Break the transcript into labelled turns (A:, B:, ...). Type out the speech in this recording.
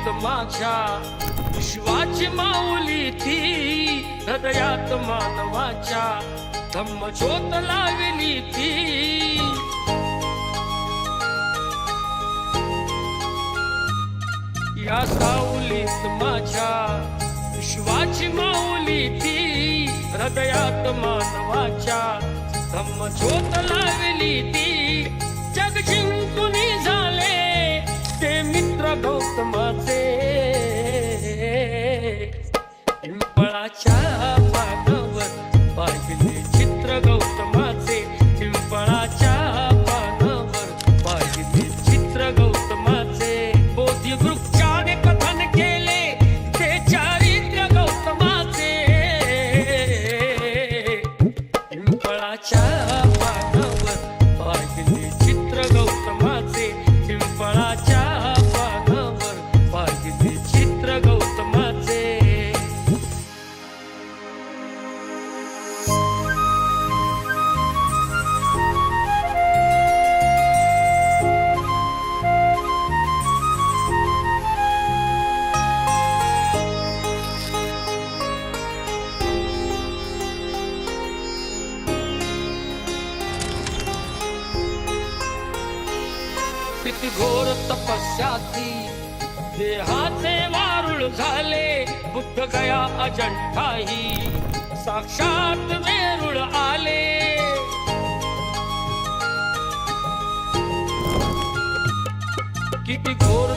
A: सावलीत माझ्या विश्वाची माऊली ती, हृदयात मानवाच्या धम्मज्योत लावली ती. या सावलीत माझ्या विश्वाची माऊली ती, हृदयात मानवाच्या धम्मज्योत लावली ती. जग जिंकून झाले ते मित्र गौतमाचे, पिंपळाच्या पानावर पाहिले चित्र गौतमाचे, पिंपळाच्या पानावर पाहिले चित्र गौतमाचे. बोधी वृक्षाने कथन केले ते चारित्र्य गौतमाचे, पिंपळाच्या पानावर पाहिले चित्र गौतमाचे, पिंपळाच्या पानावर पाहिले चित्र गौतमाचे. किती घोर तपस्या ती, देहाचे वारुळ झाले. बुद्ध गया अजंठाही साक्षात वेरूळ आले. किती घोर